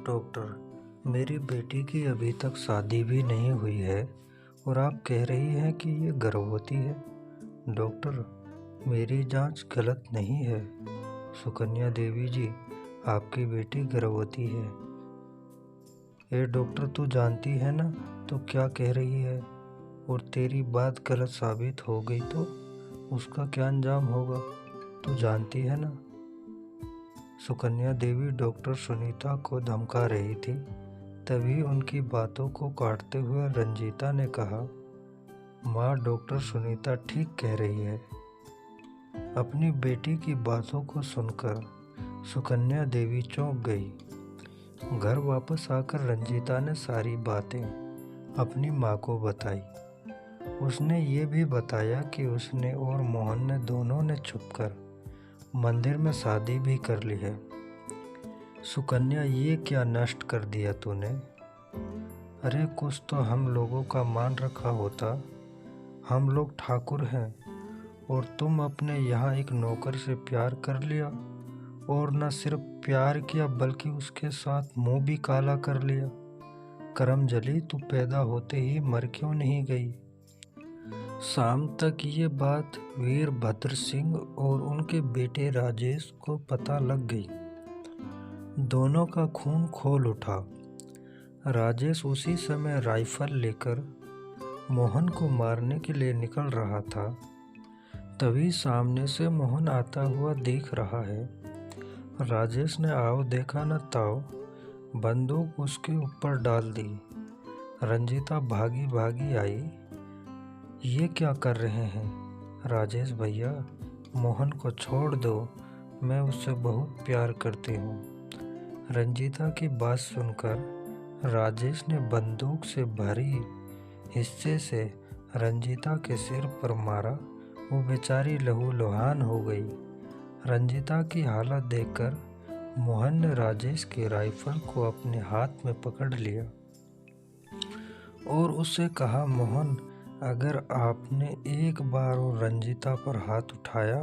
Doctor, मेरी बेटी की अभी तक शादी भी नहीं हुई है और आप कह रही हैं कि ये गर्भवती है। डॉक्टर, मेरी जांच गलत नहीं है। सुकन्या देवी जी, आपकी बेटी गर्भवती है। ए डॉक्टर, तू जानती है ना तो क्या कह रही है? और तेरी बात गलत साबित हो गई तो उसका क्या अंजाम होगा, तू जानती है ना? सुकन्या देवी डॉक्टर सुनीता को धमका रही थी। तभी उनकी बातों को काटते हुए रंजीता ने कहा, माँ, डॉक्टर सुनीता ठीक कह रही है। अपनी बेटी की बातों को सुनकर सुकन्या देवी चौंक गई। घर वापस आकर रंजीता ने सारी बातें अपनी माँ को बताई। उसने ये भी बताया कि उसने और मोहन ने दोनों ने छुपकर मंदिर में शादी भी कर ली है। सुकन्या, ये क्या नष्ट कर दिया तूने? अरे कुछ तो हम लोगों का मान रखा होता। हम लोग ठाकुर हैं और तुम अपने यहाँ एक नौकर से प्यार कर लिया, और न सिर्फ प्यार किया बल्कि उसके साथ मुंह भी काला कर लिया। करमजली, तू पैदा होते ही मर क्यों नहीं गई? शाम तक ये बात वीरभद्र सिंह और उनके बेटे राजेश को पता लग गई। दोनों का खून खोल उठा। राजेश उसी समय राइफल लेकर मोहन को मारने के लिए निकल रहा था। तभी सामने से मोहन आता हुआ दिख रहा है। राजेश ने आओ देखा न ताओ बंदूक उसके ऊपर डाल दी। रंजीता भागी भागी आई। ये क्या कर रहे हैं? राजेश भैया, मोहन को छोड़ दो, मैं उससे बहुत प्यार करती हूँ। रंजीता की बात सुनकर राजेश ने बंदूक से भरी हिस्से से रंजीता के सिर पर मारा। वो बेचारी लहूलुहान हो गई। रंजीता की हालत देखकर मोहन ने राजेश की राइफल को अपने हाथ में पकड़ लिया और उससे कहा, मोहन, अगर आपने एक बार और रंजीता पर हाथ उठाया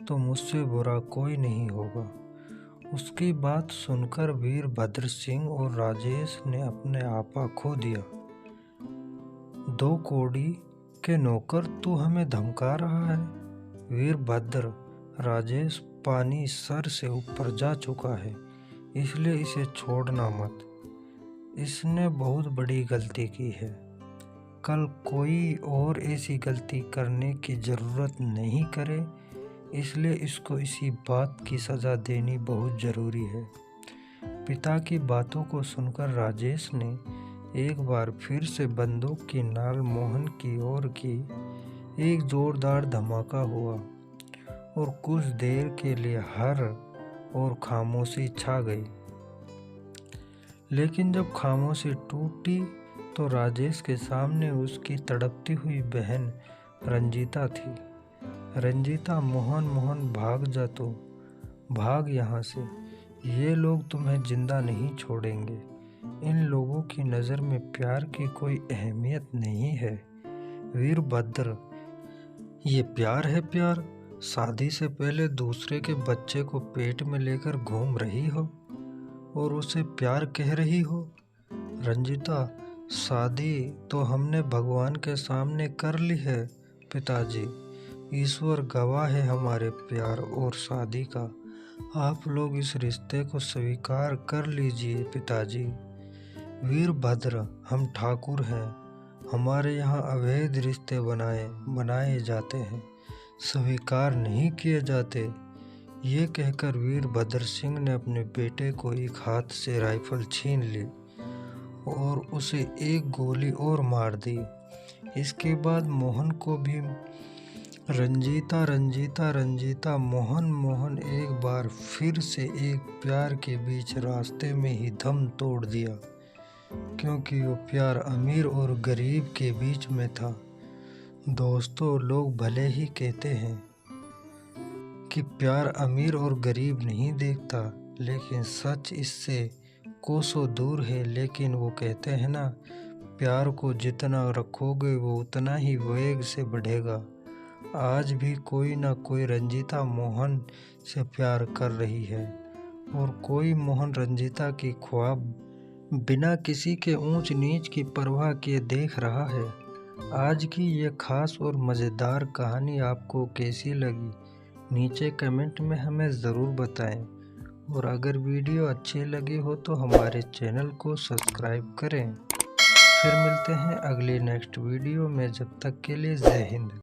तो मुझसे बुरा कोई नहीं होगा। उसकी बात सुनकर वीरभद्र सिंह और राजेश ने अपने आपा खो दिया। दो कौड़ी के नौकर, तू हमें धमका रहा है? वीरभद्र, राजेश पानी सर से ऊपर जा चुका है, इसलिए इसे छोड़ना मत। इसने बहुत बड़ी गलती की है। कल कोई और ऐसी गलती करने की ज़रूरत नहीं करे, इसलिए इसको इसी बात की सज़ा देनी बहुत ज़रूरी है। पिता की बातों को सुनकर राजेश ने एक बार फिर से बंदूक की नाल मोहन की ओर की। एक ज़ोरदार धमाका हुआ और कुछ देर के लिए हर और खामोशी छा गई। लेकिन जब खामोशी टूटी तो राजेश के सामने उसकी तड़पती हुई बहन रंजीता थी। रंजीता, मोहन, मोहन, भाग जा, तो भाग यहाँ से। ये लोग तुम्हें जिंदा नहीं छोड़ेंगे। इन लोगों की नज़र में प्यार की कोई अहमियत नहीं है। वीरभद्र, ये प्यार है प्यार? शादी से पहले दूसरे के बच्चे को पेट में लेकर घूम रही हो और उसे प्यार कह रही हो? रंजीता, शादी तो हमने भगवान के सामने कर ली है पिताजी। ईश्वर गवाह है हमारे प्यार और शादी का। आप लोग इस रिश्ते को स्वीकार कर लीजिए पिताजी। वीरभद्र, हम ठाकुर हैं, हमारे यहाँ अवैध रिश्ते बनाए जाते हैं, स्वीकार नहीं किए जाते। ये कहकर वीरभद्र सिंह ने अपने बेटे को एक हाथ से राइफल छीन ली और उसे एक गोली और मार दी। इसके बाद मोहन को भी रंजीता रंजीता रंजीता मोहन मोहन एक बार फिर से एक प्यार के बीच रास्ते में ही दम तोड़ दिया, क्योंकि वो प्यार अमीर और गरीब के बीच में था। दोस्तों, लोग भले ही कहते हैं कि प्यार अमीर और गरीब नहीं देखता, लेकिन सच इससे कोसों दूर है। लेकिन वो कहते हैं ना, प्यार को जितना रखोगे वो उतना ही वेग से बढ़ेगा। आज भी कोई ना कोई रंजीता मोहन से प्यार कर रही है और कोई मोहन रंजीता की ख्वाब बिना किसी के ऊंच नीच की परवाह किए देख रहा है। आज की ये खास और मज़ेदार कहानी आपको कैसी लगी, नीचे कमेंट में हमें ज़रूर बताएं। और अगर वीडियो अच्छी लगी हो तो हमारे चैनल को सब्सक्राइब करें। फिर मिलते हैं अगली नेक्स्ट वीडियो में, जब तक के लिए जय हिंद।